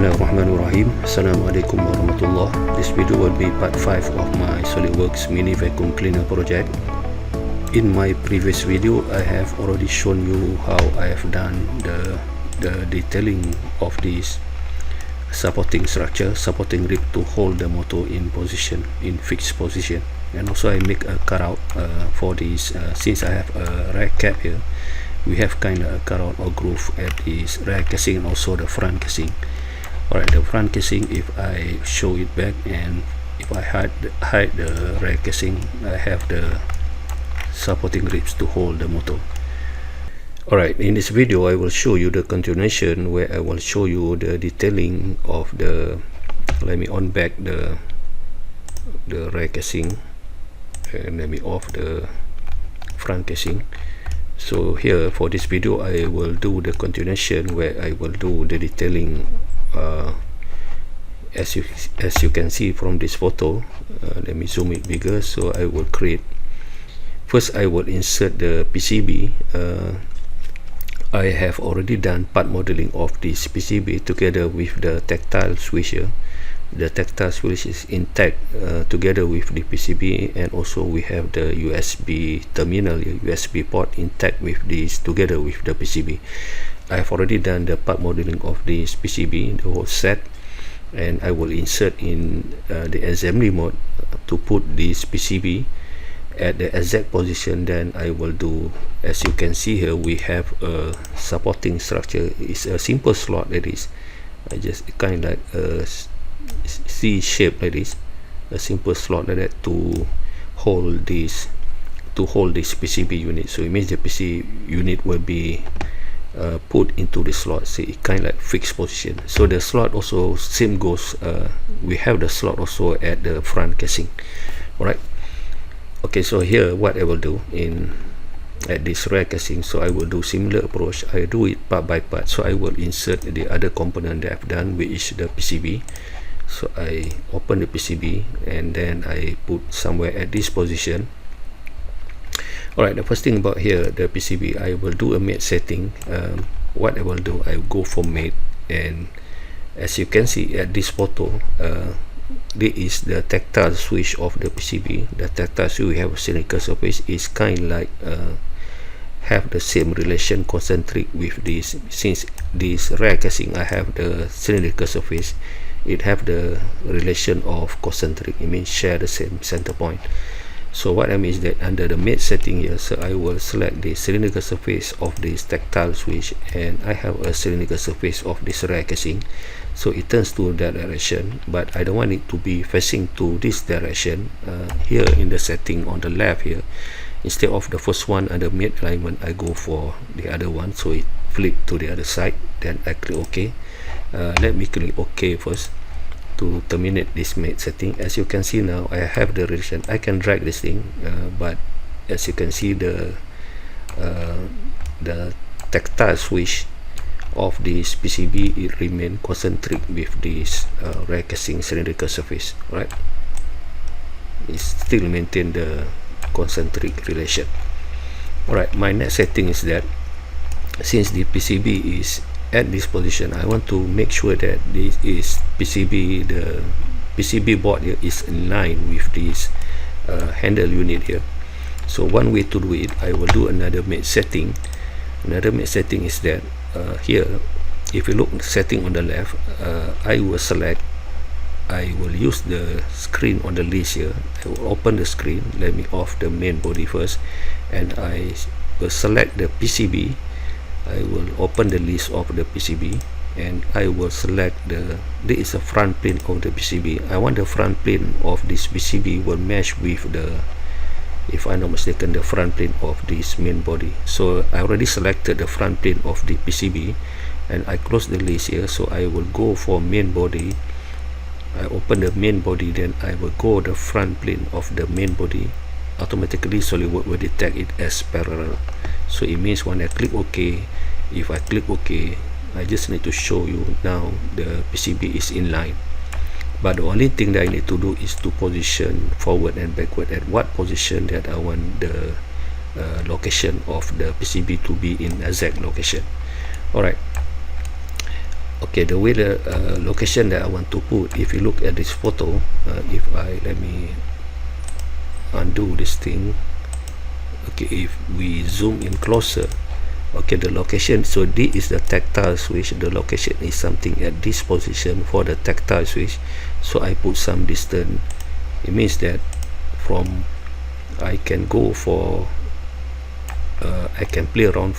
Bismillahirrahmanirrahim. Assalamualaikum warahmatullah. This video will be part 5 of my SolidWorks mini vacuum cleaner project. In my previous video, I have already shown you how I have done the detailing of this supporting structure, supporting rib to hold the motor in position, in fixed position. And also I make a cutout for this, since I have a rear cap here, we have kind of a cutout or groove at this rear casing and also the front casing. Alright, the front casing, if I show it back and if I hide the rear casing, I have the supporting ribs to hold the motor. Alright, in this video I will show you the continuation where I will show you the detailing of the, let me on back the rear casing and let me off the front casing. So here for this video I will do the continuation where I will do the detailing as you can see from this photo. Let me zoom it bigger. So I will create, first I will insert the PCB. I have already done part modeling of this PCB together with the tactile switch here. The tactile switch is intact together with the PCB, and also we have the USB terminal, USB port intact with this together with the PCB. I have already done the part modeling of this PCB, the whole set, and I will insert in the assembly mode to put this PCB at the exact position. Then I will do, as you can see here, we have a supporting structure. It's a simple slot that is, I just kind of like a C shape like this, a simple slot like that to hold this PCB unit. So it means the PCB unit will be put into the slot, see, it kind of like fixed position. So the slot also same goes, we have the slot also at the front casing. Alright, okay, so here what I will do at this rear casing, so I will do similar approach. I do it part by part. So I will insert the other component that I've done, which is the PCB. So I open the PCB and then I put somewhere at this position. Alright, the first thing about here, the PCB, I will do a mate setting. What I will do, I go for mate, and as you can see at this photo, this is the tactile switch of the PCB. The tactile switch, we have a cylindrical surface, is kind of like have the same relation concentric with this. Since this rear casing, I have the cylindrical surface, it have the relation of concentric, it means share the same center point. So what I mean is that under the mate setting here, so I will select the cylindrical surface of this tactile switch, and I have a cylindrical surface of this rear casing, so it turns to that direction, but I don't want it to be facing to this direction. Here in the setting on the left here, instead of the first one under mate alignment, I go for the other one, so it flip to the other side. Then I click OK. Let me click OK first to terminate this mate setting. As you can see now, I have the relation. I can drag this thing, but as you can see, the tactile switch of this PCB, it remain concentric with this rear casing cylindrical surface. Right, it still maintain the concentric relation. Alright, my next setting is that since the PCB is at this position, I want to make sure that this is PCB, the PCB board here is in line with this handle unit here. So one way to do it, I will do another mate setting. Another mate setting is that here, if you look setting on the left, I will use the screen on the list here. I will open the screen, let me off the main body first, and I will select the PCB. I will open the list of the PCB, and I will select this is the front plane of the PCB. I want the front plane of this PCB will match with the, if I'm not mistaken, the front plane of this main body. So I already selected the front plane of the PCB, and I close the list here. So I will go for main body. I open the main body, then I will go the front plane of the main body. Automatically SolidWorks will detect it as parallel. So it means when I click OK, if I click OK, I just need to show you now the PCB is in line. But the only thing that I need to do is to position forward and backward at what position that I want the location of the PCB to be in exact location. Alright, Okay, the way the location that I want to put, if you look at this photo, if I let me undo this thing. Okay, if we zoom in closer, okay, the location, so this is the tactile switch. The location is something at this position for the tactile switch. So I put some distance. It means that from I can go for I can play around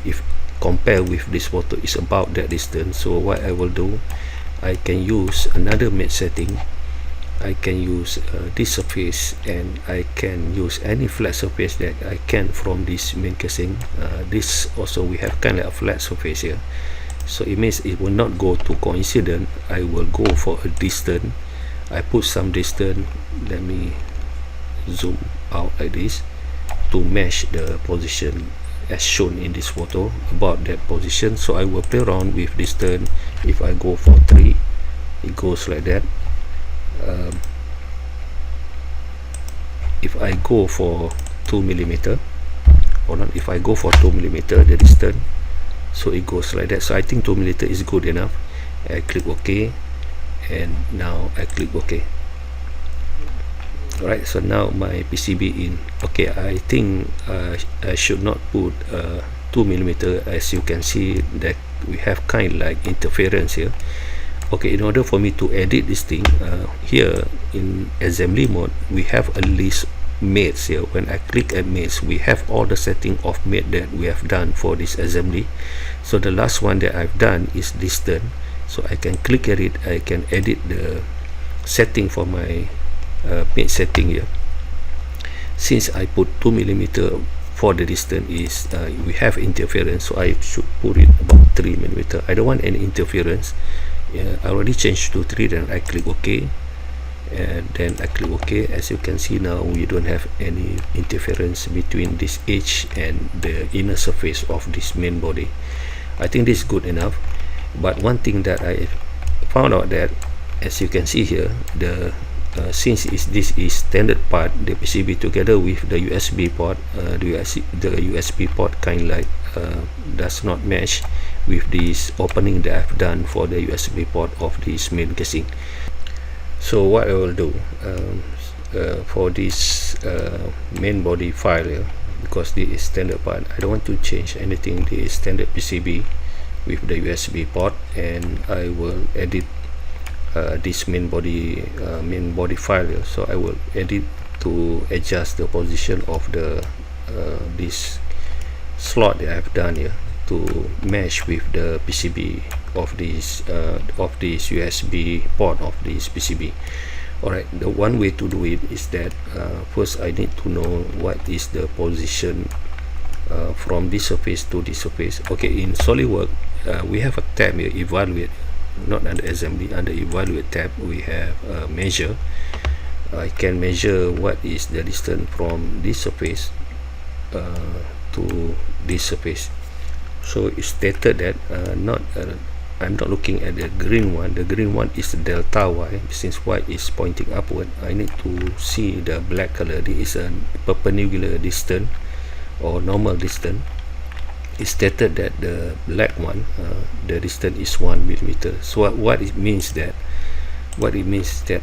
if compare with this photo is about that distance. So what I will do, I can use another mate setting. I can use this surface, and I can use any flat surface that I can from this main casing. This also we have kind of a flat surface here, so it means it will not go to coincident. I will go for a distance. I put some distance. Let me zoom out like this to match the position as shown in this photo, about that position. So I will play around with distance. If I go for 3, it goes like that. If I go for 2mm, hold on, if I go for 2mm the distance, so it goes like that. So I think 2mm is good enough. I click OK, and now I click OK. Alright, so now my PCB in. Okay, I think I should not put 2mm. As you can see that we have kind of like interference here. Okay, in order for me to edit this thing, here in assembly mode, we have a list mates here. When I click at mates, we have all the setting of mate that we have done for this assembly. So the last one that I've done is distance. So I can click at it. I can edit the setting for my mate setting here. Since I put 2mm for the distance, is we have interference, so I should put it about 3mm. I don't want any interference. I already changed to 3, then I click OK, and then I click OK. As you can see now, we don't have any interference between this edge and the inner surface of this main body. I think this is good enough. But one thing that I found out, that as you can see here, the since this is standard part, the PCB together with the USB port, the USB port kind like does not match with this opening that I've done for the USB port of this main casing. So what I will do, for this main body file here, because this is standard part, I don't want to change anything. This is standard PCB with the USB port, and I will edit this main body file here. So I will edit to adjust the position of the this slot that I've done here to match with the PCB of this USB port of this PCB. Alright, the one way to do it is that first I need to know what is the position from this surface to this surface. Okay, in SolidWorks we have a tab here, evaluate, not under assembly. Under evaluate tab we have measure. I can measure what is the distance from this surface to this surface. So it's stated that I'm not looking at the green one. The green one is delta y. Since y is pointing upward, I need to see the black color. This is a perpendicular distance or normal distance. It's stated that the black one, the distance is 1mm. So what it means that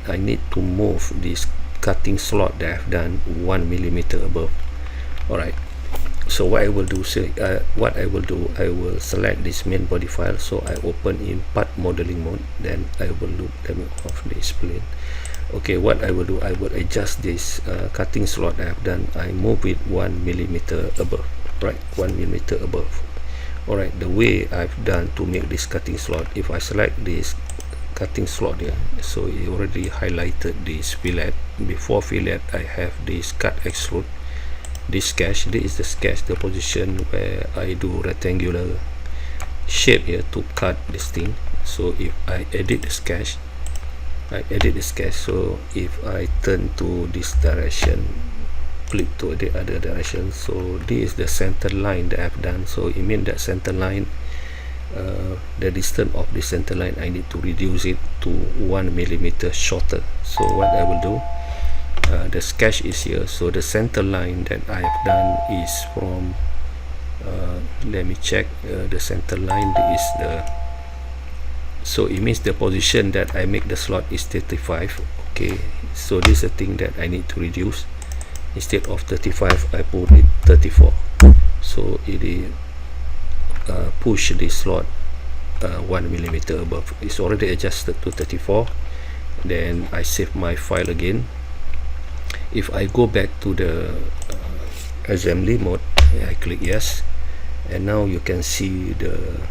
I need to move this cutting slot that I've done 1mm above. Alright, so what I will do, I will select this main body file. So I open in part modeling mode, then I will look, let me off this plane. Okay, what I will do, I will adjust this cutting slot that I've done. I move it 1mm above, right, 1mm above. Alright, the way I've done to make this cutting slot, if I select this cutting slot here, so it already highlighted this fillet. Before fillet, I have this cut extrude, this sketch. This is the sketch, the position where I do rectangular shape here to cut this thing. So if I edit the sketch, so if I turn to this direction, flip to the other direction, so this is the center line that I've done. So it means that center line, the distance of the center line, I need to reduce it to 1mm shorter. So what I will do, the sketch is here. So the center line that I have done is from let me check, the center line is so it means the position that I make the slot is 35. Okay, so this is the thing that I need to reduce. Instead of 35, I put it 34, so it is push this slot 1 millimeter above. It's already adjusted to 34. Then I save my file again. If I go back to the assembly mode, I click yes, and now you can see the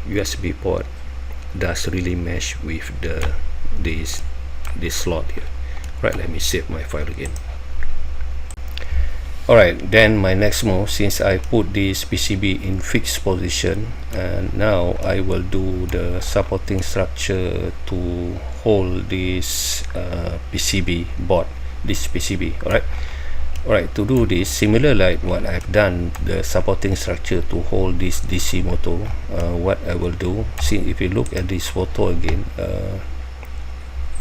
USB port does really mesh with this slot here. Right, let me save my file again. Alright, then my next move, since I put this PCB in fixed position, and now I will do the supporting structure to hold this PCB board, this PCB. Alright, to do this, similar like what I've done, the supporting structure to hold this DC motor, what I will do, see if you look at this photo again,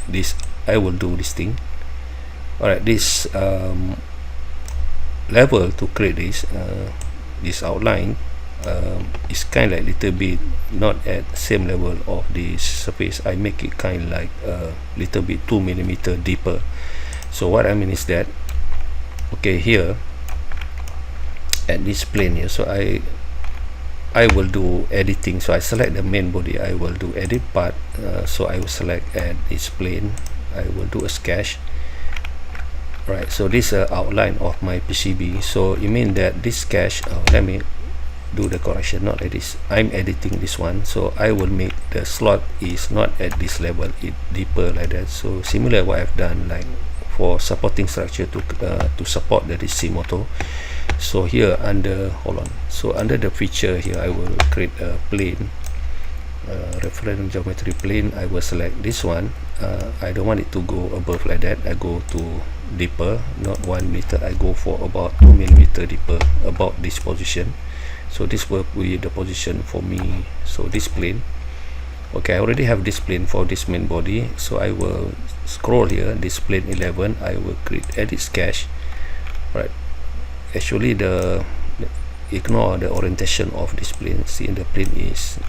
this I will do this thing. Alright, this level to create this outline is kind of like little bit not at same level of this surface. I make it kind of like a little bit 2 millimeter deeper. So what I mean is that, okay, here at this plane here, so I will do editing. So I select the main body, I will do edit part, so I will select at this plane, I will do a sketch. Right, so this is outline of my PCB. So it means that this sketch, let me do the correction, not like this, I'm editing this one, so I will make the slot is not at this level, it deeper like that. So similar what I've done like for supporting structure to support the DC motor. So here under, hold on, so under the feature here, I will create a plane, reference geometry plane. I will select this one. I don't want it to go above like that, I go to deeper, not 1 meter, I go for about 2 millimeter deeper, about this position. So this will be the position for me. So this plane, okay, I already have this plane for this main body, so I will scroll here, this plane 11, I will create edit sketch. Right, actually ignore the orientation of this plane. See, the plane is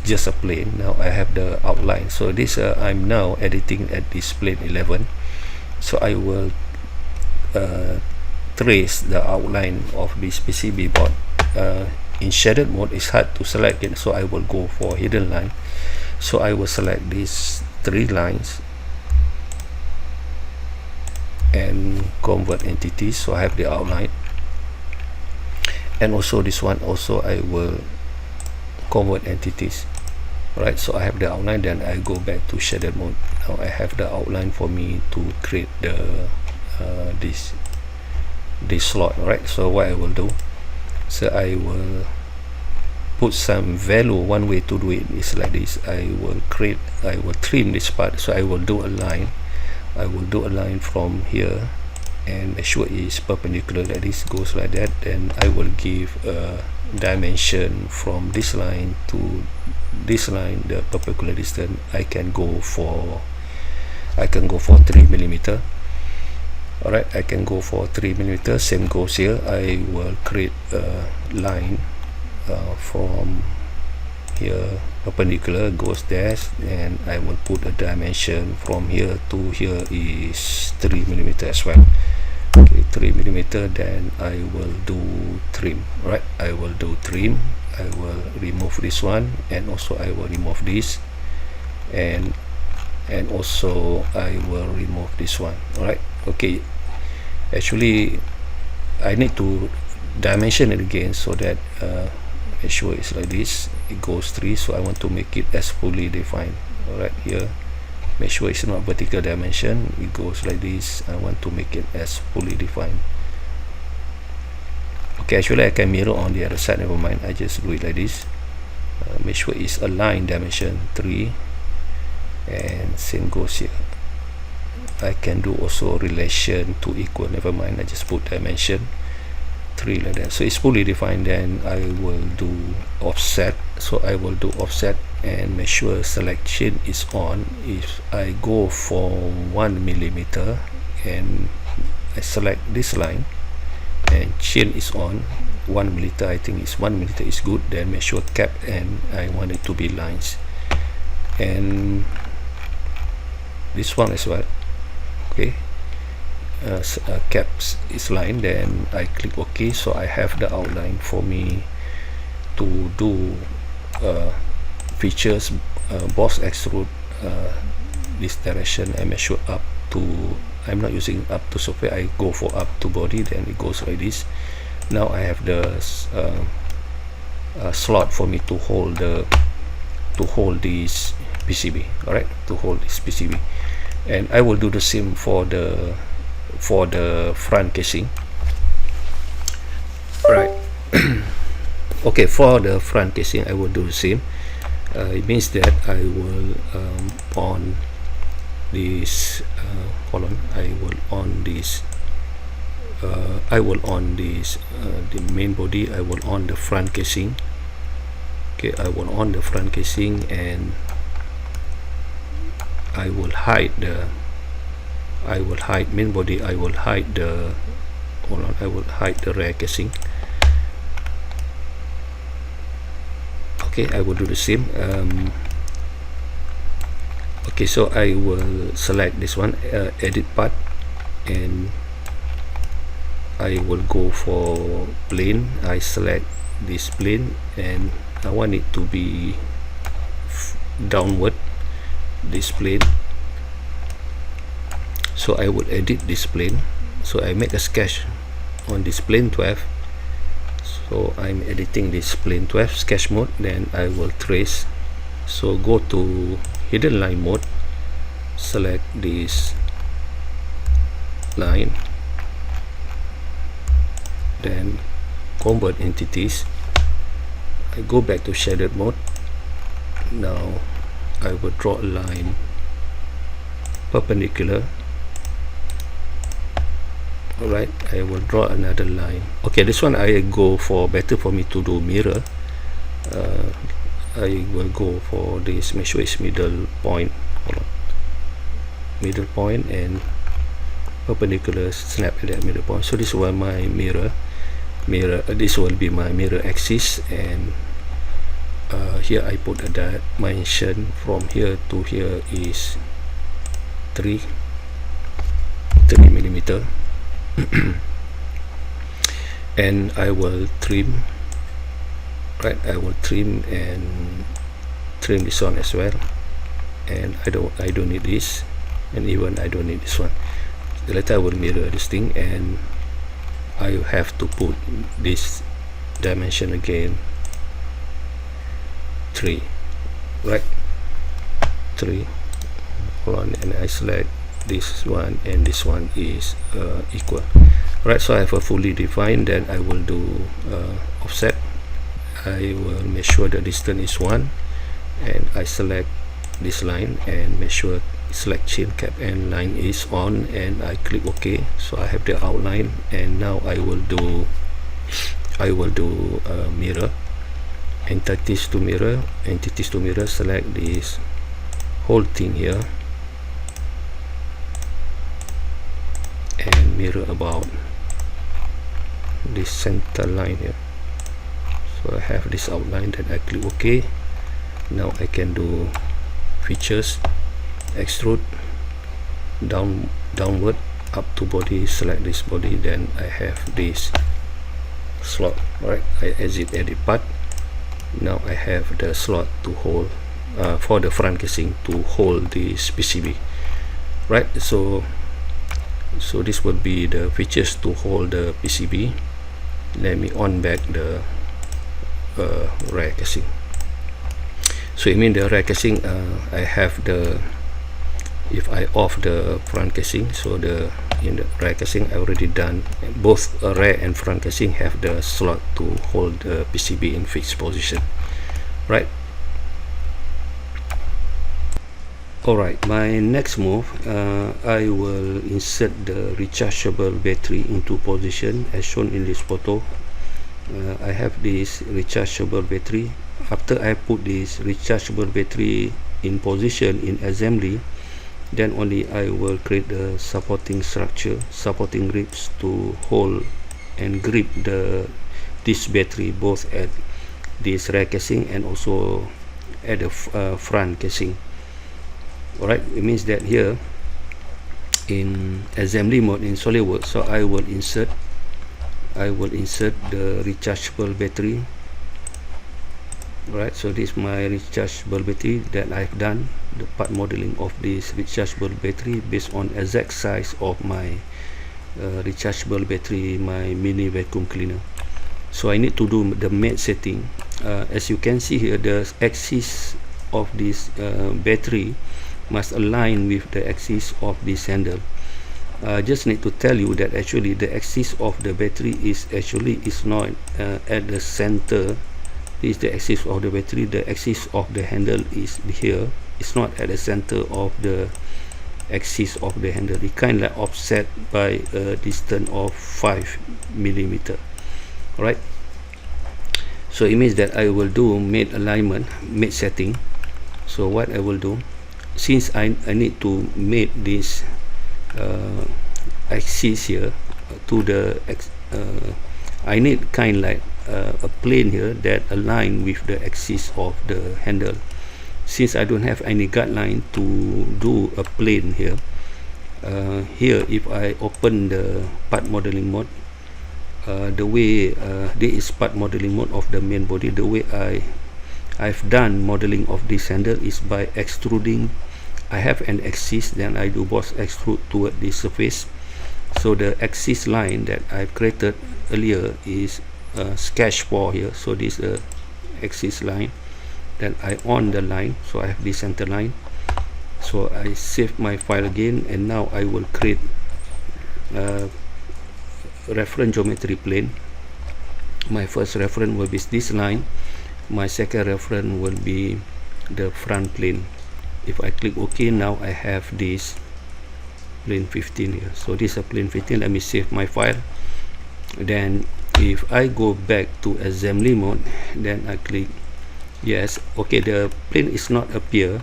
just a plane. Now I have the outline, so this I'm now editing at this plane 11. So I will trace the outline of this PCB board. In shaded mode it's hard to select it, so I will go for hidden line. So I will select these 3 lines and convert entities, so I have the outline. And also this one also I will convert entities. Right, so I have the outline, then I go back to shaded mode. Now I have the outline for me to create the this slot. Right, so what I will do, so I will put some value. One way to do it is like this. I will trim this part, so I will do a line. I will do a line from here and make sure it's perpendicular like this, goes like that. Then I will give a dimension from this line to this line, the perpendicular distance. I can go for 3 millimeter. Alright, I can go for 3 millimeter. Same goes here. I will create a line from here, perpendicular, goes there, and I will put a dimension from here to here is 3 millimeter as well. Okay, 3 millimeter. Then I will do trim. Right, I will do trim. I will remove this one, and also I will remove this, and also I will remove this one. Alright, okay, actually I need to dimension it again, so that make sure it's like this, it goes 3, so I want to make it as fully defined. Alright, here make sure it's not vertical dimension, it goes like this. I want to make it as fully defined. Okay, actually I can mirror on the other side, never mind, I just do it like this. Make sure it's aligned dimension 3, and same goes here. I can do also relation to equal, never mind, I just put dimension 3 like that, so it's fully defined. Then I will do offset, so I will do offset and make sure selection is on. If I go for 1 millimeter and I select this line and chain is on, 1 millimeter. I think it's 1 millimeter is good. Then measure cap, and I want it to be lines, and this one as well. Okay, caps is line. Then I click OK. So I have the outline for me to do features, boss extrude this direction. I measure up to, I'm not using up to software, I go for up to body, then it goes like this. Now I have the slot for me to hold this PCB. All right, to hold this PCB, and I will do the same for the front casing. Right. Okay, for the front casing I will do the same. It means that I will on this hold on, I will on this the main body. I will on the front casing. Okay, I will on the front casing, and I will hide main body. I will hide the, hold on, I will hide the rear casing. Okay, I will do the same. Okay, so I will select this one, edit part, and I will go for plane. I select this plane, and I want it to be downward, this plane. So I will edit this plane. So I make a sketch on this plane 12. So I'm editing this plane 12 sketch mode. Then I will trace. So go to hidden line mode, select this line, then convert entities. I go back to shaded mode. Now I will draw a line perpendicular. Alright, I will draw another line. Okay, this one I go for, better for me to do mirror. I will go for this, make sure it's middle point. Hold on, middle point and perpendicular, snap at that middle point. So this will my mirror. This will be my mirror axis, and here I put a dimension from here to here is 3 millimeter. And I will trim. Right, I will trim and trim this one as well, and I don't need this, and even I don't need this one. Later I will mirror this thing, and I have to put this dimension again, 3, right, 3. Hold on, and I select this one, and this one is equal. Right, so I have a fully defined. Then I will do offset. I will make sure the distance is 1, and I select this line and make sure select chin cap and line is on, and I click OK. So I have the outline, and now I will do mirror, entities to mirror, select this whole thing here and mirror about this center line here. So I have this outline, then I click OK. Now I can do features, extrude, downward, up to body, select this body, then I have this slot. Right, I exit edit part. Now I have the slot to hold for the front casing to hold this PCB. Right, so this would be the features to hold the PCB. Let me on back the rear casing. So it means the rear casing, I have the, if I off the front casing, so in the rear casing I already done, both rear and front casing have the slot to hold the PCB in fixed position. Right. Alright, my next move, I will insert the rechargeable battery into position as shown in this photo. I have this rechargeable battery. After I put this rechargeable battery in position in assembly, then only I will create the supporting structure, supporting grips to hold and grip this battery, both at this rear casing and also at the front casing. Alright, it means that here in assembly mode in SolidWorks, so I will insert the rechargeable battery. Right, so this is my rechargeable battery that I've done the part modeling of this rechargeable battery based on exact size of my rechargeable battery, my mini vacuum cleaner. So I need to do the mate setting. As you can see here, the axis of this battery must align with the axis of this handle. Just need to tell you that actually the axis of the battery is not at the center. This is the axis of the battery. The axis of the handle is here. It's not at the center of the axis of the handle. It kind of offset by a distance of 5 millimeter. Alright. So it means that I will do mate alignment, mate setting. So what I will do, since I need to mate this axis here to the I need kind like a plane here that align with the axis of the handle. Since I don't have any guideline to do a plane here, here if I open the part modeling mode, the way this is part modeling mode of the main body, the way I've done modeling of this handle is by extruding. I have an axis, then I do both extrude toward the surface. So the axis line that I've created earlier is sketch for here. So this is axis line. Then I on the line, so I have the center line. So I save my file again, and now I will create reference geometry plane. My first reference will be this line. My second reference will be the front plane. If I click OK, now I have this plane 15 here. So this is a plane 15. Let me save my file. Then if I go back to assembly mode, then I click yes. Okay, the plane is not appear.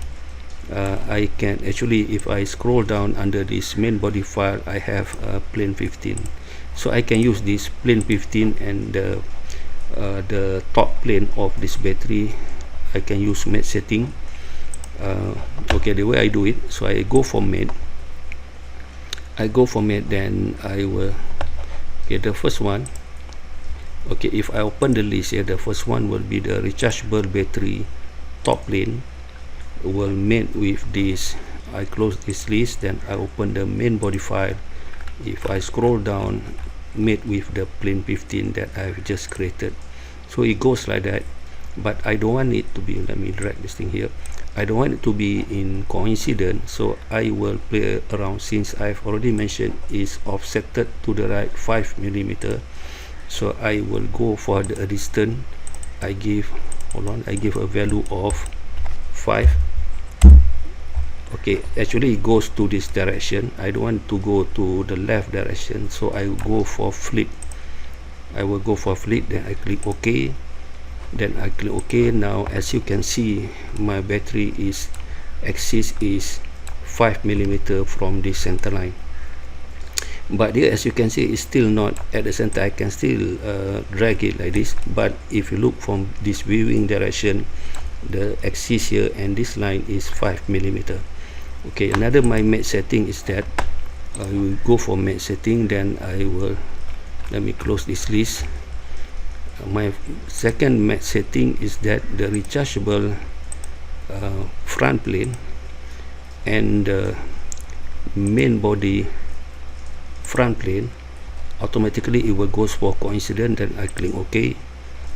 I can actually, if I scroll down under this main body file, I have plane 15. So I can use this plane 15 and the top plane of this battery. I can use mate setting. Okay, the way I do it, so I go for mate. Then I will, okay, the first one, okay, if I open the list here, the first one will be the rechargeable battery top plane will mate with this. I close this list, then I open the main body file. If I scroll down, mate with the plane 15 that I've just created. So it goes like that, but I don't want it to be, let me drag this thing here, I don't want it to be in coincidence, so I will play around. Since I've already mentioned is offsetted to the right 5 millimeter, so I will go for the distance. I give, hold on, I give a value of 5. Okay, actually it goes to this direction. I don't want to go to the left direction, so I will go for flip. Then I click OK. Then I click OK. Now as you can see, my battery is axis is 5 millimeter from this center line. But here, as you can see, it's still not at the center. I can still drag it like this. But if you look from this viewing direction, the axis here and this line is 5 millimeter. Okay, another my mate setting is that I will go for mate setting. Then I will, let me close this list. My second mate setting is that the rechargeable front plane and the main body front plane, automatically it will go for coincidence. Then I click OK.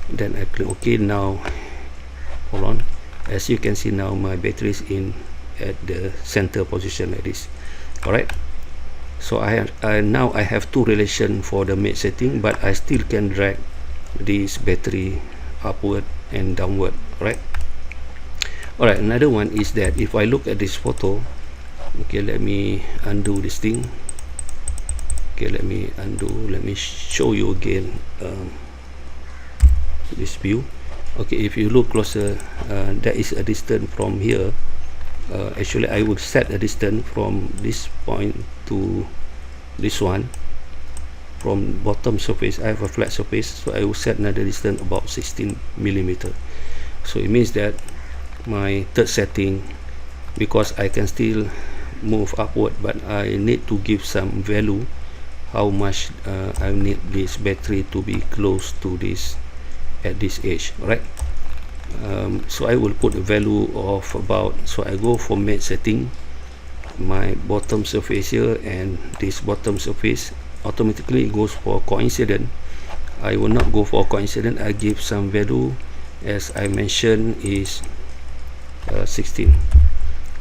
Then I click OK. Now hold on, as you can see, now my battery is in at the center position like this. Alright, so now I have two relation for the mate setting, but I still can drag this battery upward and downward. Alright, another one is that if I look at this photo, okay, let me undo this thing. Okay, let me undo, let me show you again this view. Okay, if you look closer, there is a distance from here. Actually I would set a distance from this point to this one. from bottom surface. I have a flat surface, so I will set another distance about 16 millimeter. So it means that my third setting, because I can still move upward, but I need to give some value how much I need this battery to be close to this at this edge, right? So I will put a value of about, so I go for mate setting, my bottom surface here and this bottom surface automatically goes for coincident. I will not go for coincident. I give some value, as I mentioned, is 16,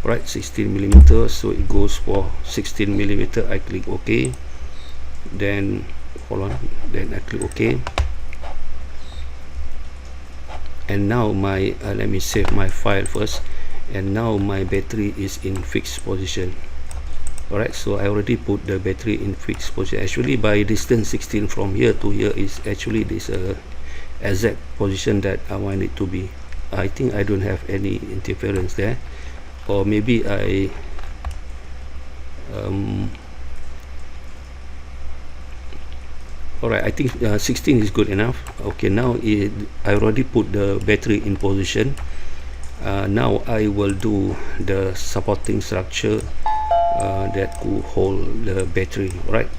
right? 16 millimeter, so it goes for 16 millimeter. I click OK, then hold on, then I click OK, and now my let me save my file first, and now my battery is in fixed position. Alright, so I already put the battery in fixed position. Actually, by distance 16 from here to here is actually this exact position that I want it to be. I think I don't have any interference there, or maybe I alright, I think 16 is good enough. Okay, now I already put the battery in position. Now I will do the supporting structure that could hold the battery, right?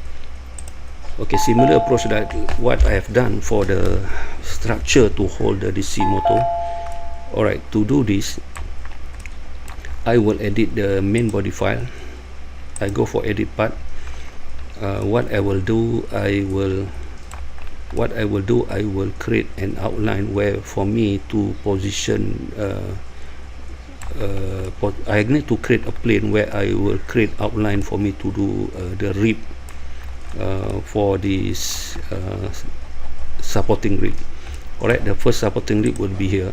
Okay, similar approach that what I have done for the structure to hold the DC motor. Alright, to do this, I will edit the main body file. I go for edit part. What I will do, I will create an outline where for me to position I need to create a plane where I will create outline for me to do the rib for this supporting rib. Alright, the first supporting rib will be here,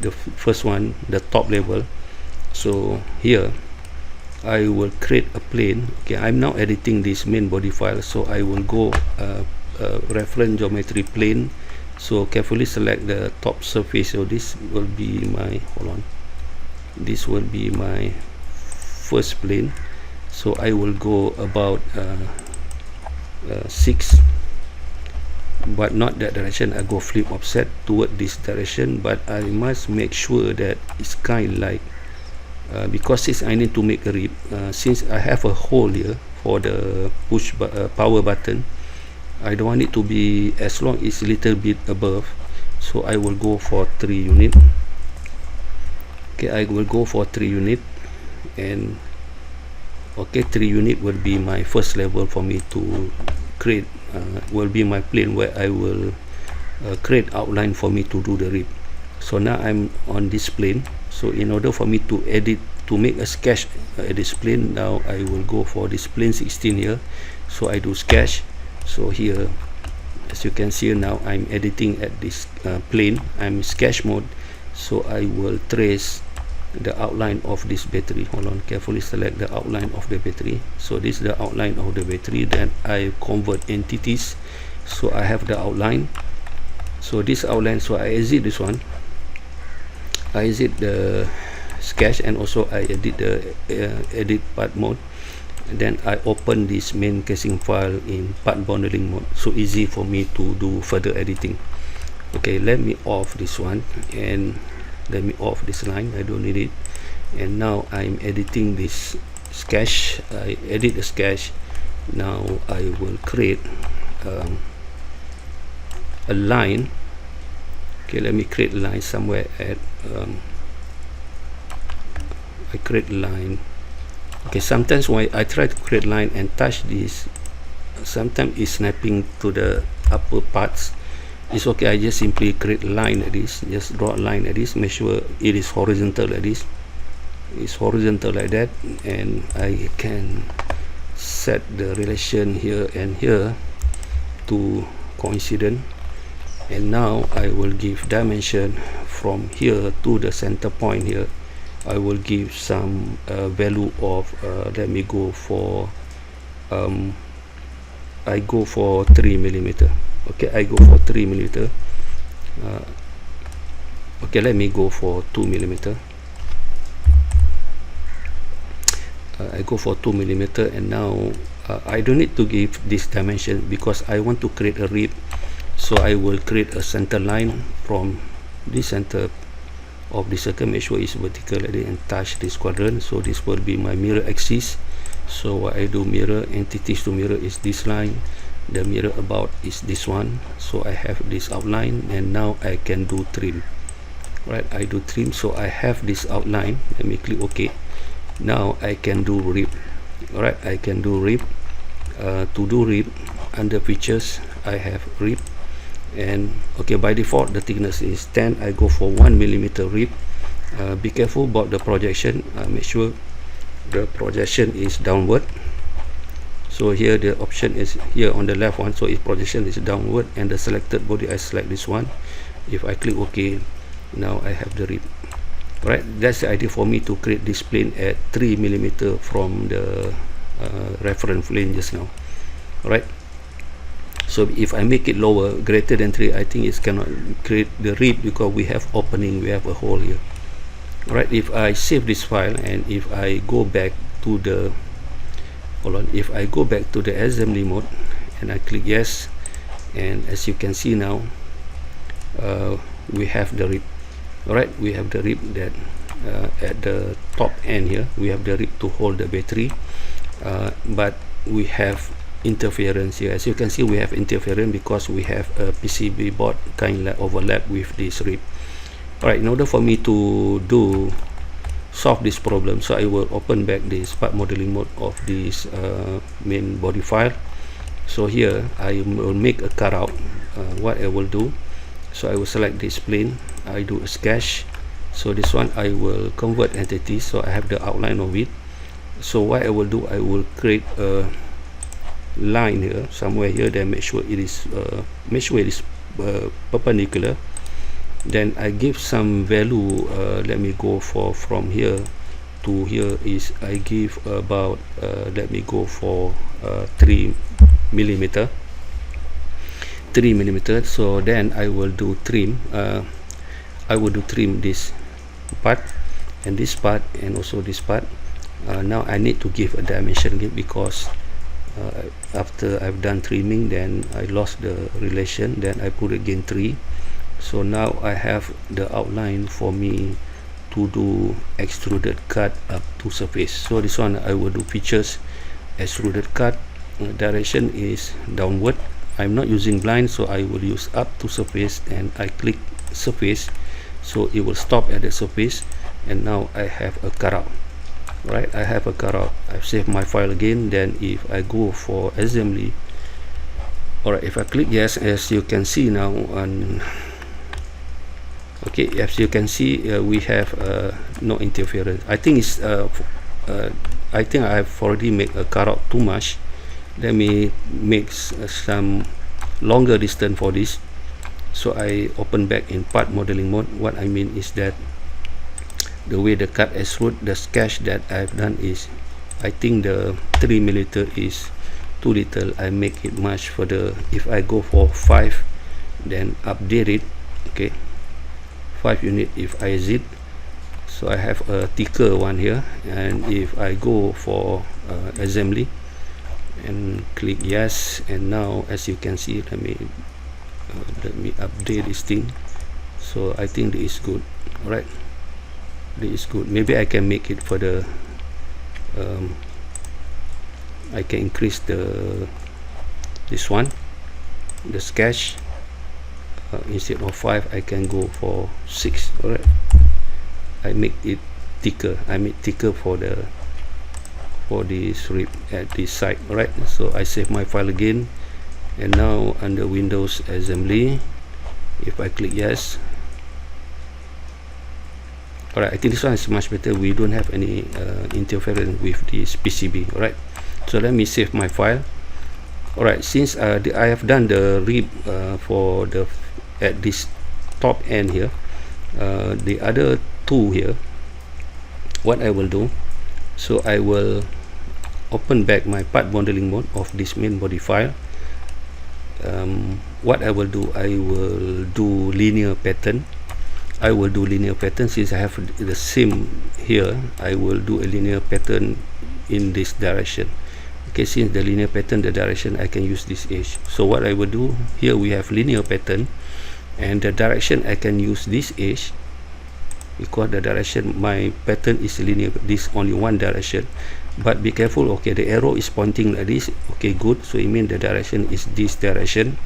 the first one, the top level. So here I will create a plane. Okay, I'm now editing this main body file, so I will go reference geometry plane. So carefully select the top surface. So this will be my, hold on, this will be my first plane. So I will go about 6, but not that direction. I go flip offset toward this direction, but I must make sure that it's kind like because since I need to make a rib, since I have a hole here for the push power button, I don't want it to be as long as a little bit above, so I will go for 3 unit. Okay, I will go for 3 unit, and okay, 3 unit will be my first level for me to create, will be my plane where I will create outline for me to do the rib. So now I'm on this plane. So in order for me to edit, to make a sketch at this plane, now I will go for this plane 16 here. So I do sketch. So here, as you can see now, I'm editing at this plane. I'm sketch mode. So I will trace the outline of this battery. Hold on, carefully select the outline of the battery. So this is the outline of the battery. Then I convert entities. So I have the outline. So this outline, so I exit this one. I exit the sketch, and also I edit the edit part mode. And then I open this main casing file in part bundling mode, so easy for me to do further editing. Okay, let me off this one, and let me off this line. I don't need it. And now I'm editing this sketch. I edit the sketch. Now I will create a line. Okay, let me create a line somewhere at I create a line. Okay, sometimes when I try to create line and touch this, sometimes it's snapping to the upper parts. It's okay, I just simply create a line like this, just draw a line like this, make sure it is horizontal like this, it's horizontal like that, and I can set the relation here and here to coincident. And now I will give dimension from here to the center point here. I will give some value of let me go for I go for 3 millimeter. Okay, I go for 3 millimeter. Okay, let me go for 2 millimeter. I go for 2 millimeter, and now I don't need to give this dimension because I want to create a rib. So I will create a center line from the center of the circle, make sure it's vertical and touch this quadrant. So this will be my mirror axis. So what I do, mirror entities to mirror is this line, the mirror about is this one. So I have this outline, and now I can do trim. Right, I do trim, so I have this outline. Let me click OK. Now I can do rib. Alright, I can do rib. To do rib, under features I have rib, and okay, by default the thickness is 10. I go for 1mm rib. Be careful about the projection. Make sure the projection is downward. So here the option is here on the left one, so if projection is downward and the selected body, I select this one. If I click OK, now I have the rib. Right, that's the idea for me to create this plane at 3mm from the reference plane just now. Right, so if I make it lower, greater than 3, I think it cannot create the rib because we have opening, we have a hole here. Right, if I save this file and if I go back to the if I go back to the assembly mode and I click yes, and as you can see now, we have the rib. Alright, we have the rib that at the top end here, we have the rib to hold the battery, but we have interference here. As you can see, we have interference because we have a PCB board kind of overlap with this rib. Alright, in order for me to solve this problem, so I will open back this part modeling mode of this main body file. So here I will make a cutout. What I will do, so I will select this plane, I do a sketch. So this one I will convert entity, so I have the outline of it. So what I will do, I will create a line here somewhere here, then make sure it is perpendicular. Then I give some value. Let me go for from here to here is I give about let me go for 3mm. So then I will do trim. I will do trim this part and this part and also this part. Now I need to give a dimension again because after I've done trimming, then I lost the relation, then I put again 3. So now I have the outline for me to do extruded cut up to surface. So this one I will do features, extruded cut. Direction is downward. I'm not using blind, so I will use up to surface, and I click surface, so it will stop at the surface. And now I have a cutout. Right, I have a cutout. I've saved my file again. Then if I go for assembly, alright, if I click yes, as you can see now on okay, as you can see, we have no interference. I think it's I think I've already made a cutout too much. Let me make some longer distance for this. So I open back in part modeling mode. What I mean is that the way the cut extrude, the sketch that I've done is, I think the 3mm is too little. I make it much further. If I go for 5, then update it. Okay, 5 unit if I zip. So I have a thicker one here, and if I go for assembly and click yes, and now as you can see, let me update this thing. So I think this is good. Alright, this is good. Maybe I can make it further. I can increase this one, the sketch. Instead of 5, I can go for 6. Alright, I make it thicker. I make thicker for this rib at this side. Alright, so I save my file again, and now under Windows Assembly, if I click yes, alright, I think this one is much better. We don't have any interference with this PCB. Alright, so let me save my file. Alright, since I have done the rib for the at this top end here, the other two here, what I will do, so I will open back my part modeling mode of this main body file. What I will do, I will do linear pattern. I will do linear pattern. Since I have the same here, I will do a linear pattern in this direction. Okay, since the linear pattern, the direction, I can use this edge. So what I will do here, we have linear pattern, and the direction I can use this edge, because the direction, my pattern is linear, this only one direction. But be careful, okay, the arrow is pointing like this. Okay, good. So it means the direction is this direction.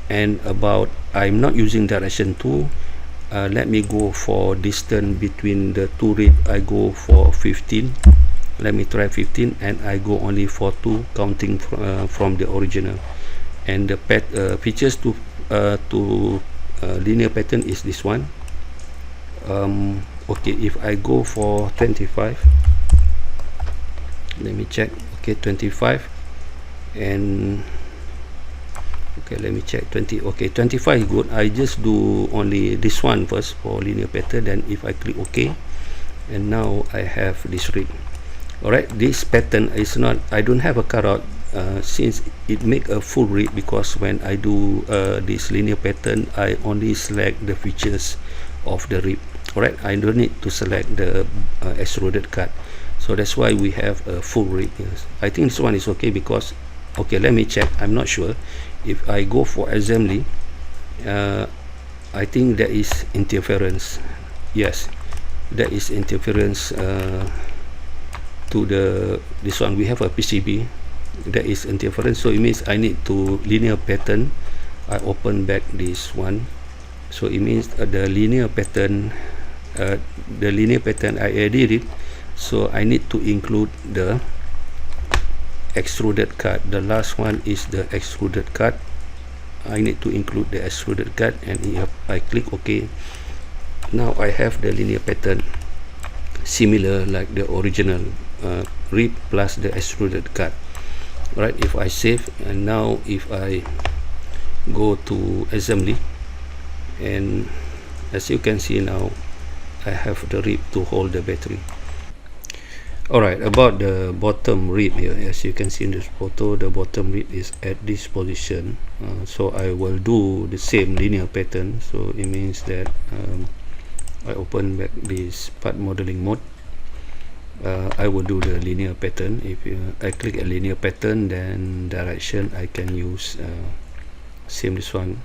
And about, I'm not using direction 2. Let me go for distance between the two ribs. I go for 15. Let me try 15, and I go only for 2, counting from the original. And the features to linear pattern is this one. Okay, if I go for 25, let me check. Okay, 25, and okay, let me check 20. Okay, 25 is good. I just do only this one first for linear pattern. Then if I click OK, and now I have this rib. Alright, this pattern is not, I don't have a cutout since it make a full rib, because when I do this linear pattern, I only select the features of the rib. Alright, I don't need to select the extruded cut. So that's why we have a full rib. Yes. I think this one is okay, because, okay, let me check. I'm not sure. If I go for assembly, I think there is interference. Yes, there is interference to this one. We have a PCB, there is interference, so it means I need to linear pattern. I open back this one, so it means the linear pattern I edit it, so I need to include the extruded cut. The last one is the extruded cut. I need to include the extruded cut, and if I click OK, now I have the linear pattern similar like the original rib plus the extruded cut. Right, if I save, and now if I go to assembly, and as you can see now, I have the rib to hold the battery. Alright, about the bottom rib here, as you can see in this photo, the bottom rib is at this position. So I will do the same linear pattern. So it means that I open back this part modeling mode. I will do the linear pattern. If I click a linear pattern, then direction I can use same this one,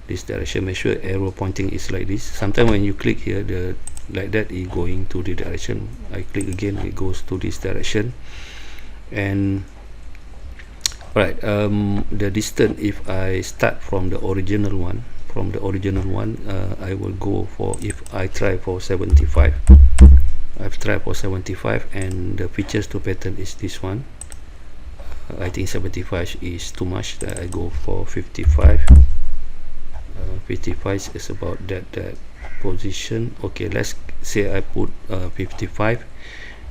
this direction. Make sure arrow pointing is like this. Sometimes when you click here, the like that is going to the direction. I click again, it goes to this direction. And right, the distance, if I start from the original one, I will go for, if I try for 75, I've tried for 75, and the features to pattern is this one. I think 75 is too much, that I go for 55. 55 is about that position. Okay, let's say I put 55,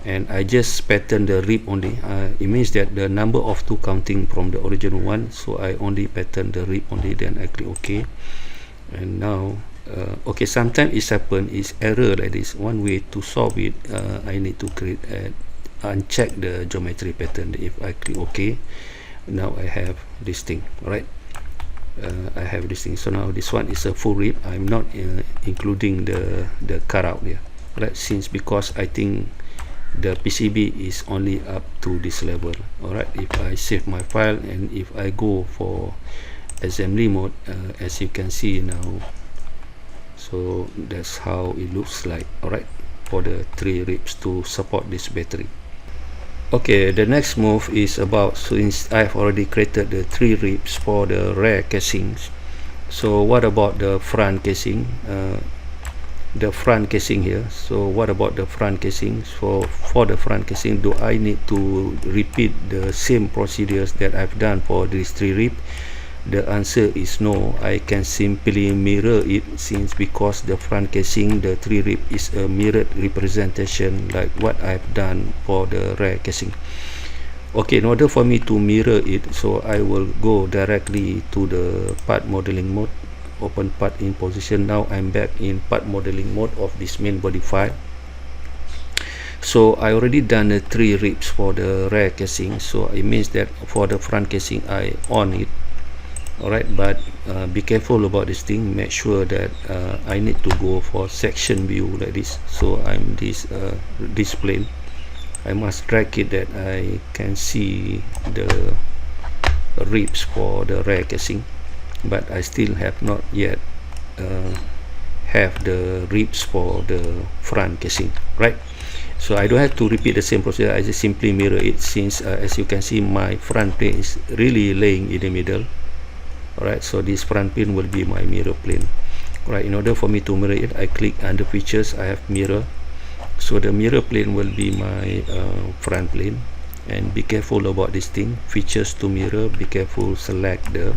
and I just pattern the rib only. It means that the number of 2 counting from the original one, so I only pattern the rib only. Then I click OK, and now okay, sometimes it happen is error like this. One way to solve it, I need to create uncheck the geometry pattern. If I click OK, now I have this thing. Alright, I have this thing. So now this one is a full rib. I'm not including the cutout here, right? Since, because I think the PCB is only up to this level. Alright, if I save my file, and if I go for assembly mode, as you can see now, so that's how it looks like. Alright, for the 3 ribs to support this battery. Okay, the next move is about, since I've already created the 3 ribs for the rear casings, so what about the front casing? The front casing here. So what about the front casing? So for the front casing, do I need to repeat the same procedures that I've done for these 3 ribs? The answer is no. I can simply mirror it, since because the front casing, the 3 rib is a mirrored representation like what I've done for the rear casing. Okay, in order for me to mirror it, so I will go directly to the part modeling mode, open part in position. Now I'm back in part modeling mode of this main body file. So I already done the 3 ribs for the rear casing, so it means that for the front casing I on it. Alright, but be careful about this thing. Make sure that I need to go for section view like this. So I'm this plane. I must drag it that I can see the ribs for the rear casing, but I still have not yet have the ribs for the front casing, right? So I don't have to repeat the same procedure. I just simply mirror it, since as you can see, my front plane is really laying in the middle. Alright, so this front plane will be my mirror plane. Alright, in order for me to mirror it, I click under features, I have mirror. So the mirror plane will be my front plane. And be careful about this thing, features to mirror, be careful, select the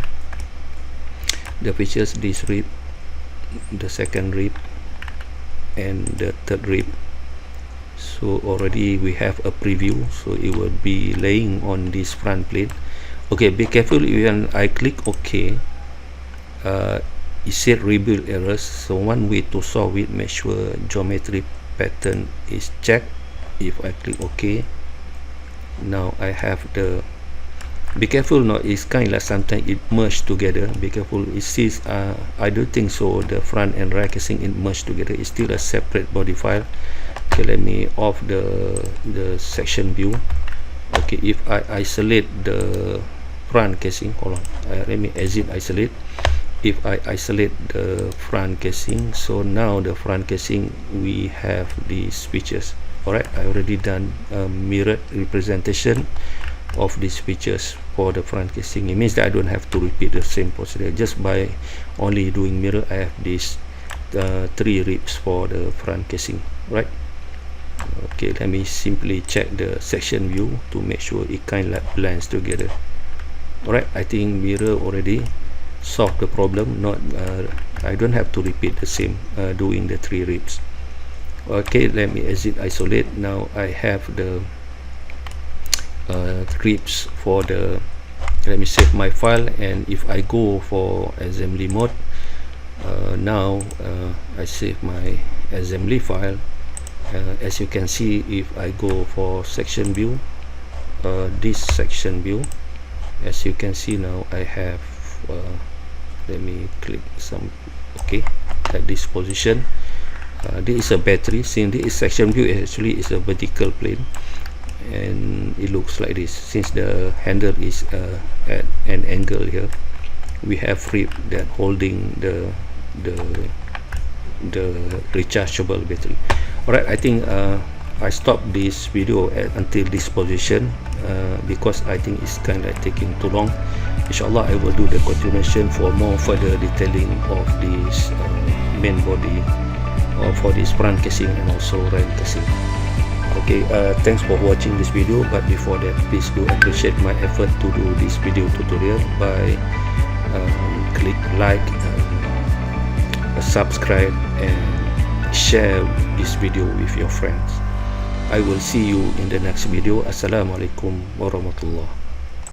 features, this rib, the second rib, and the third rib. So already we have a preview, so it will be laying on this front plane. Okay, be careful when I click OK, it said rebuild errors. So one way to solve it, make sure geometry pattern is checked. If I click OK, now I have the, be careful, no, it's kind of like sometimes it merged together. Be careful, it says I don't think so, the front and rear casing it merged together, it's still a separate body file. Okay, let me off the section view. Okay, if I isolate the front casing, hold on, let me exit isolate. If I isolate the front casing, so now the front casing we have these features. Alright, I already done a mirrored representation of these features for the front casing. It means that I don't have to repeat the same procedure. Just by only doing mirror, I have these 3 ribs for the front casing, right? Okay, let me simply check the section view to make sure it kind of like blends together. Alright, I think mirror already solved the problem. Not I don't have to repeat the same doing the 3 ribs. Okay, let me exit isolate. Now I have the ribs for the, let me save my file, and if I go for assembly mode, now I save my assembly file. As you can see, if I go for section view, this section view, as you can see now I have let me click some, okay, at this position. This is a battery. Since this is section view, actually is a vertical plane, and it looks like this. Since the handle is at an angle here, we have rib that holding the rechargeable battery. Alright, I think I stopped this video until this position because I think it's kind of taking too long. Inshallah, I will do the continuation for more further detailing of this main body for this front casing and also rear casing. Okay, thanks for watching this video, but before that, please do appreciate my effort to do this video tutorial by click like, subscribe, and share this video with your friends. I will see you in the next video. Assalamualaikum warahmatullahi.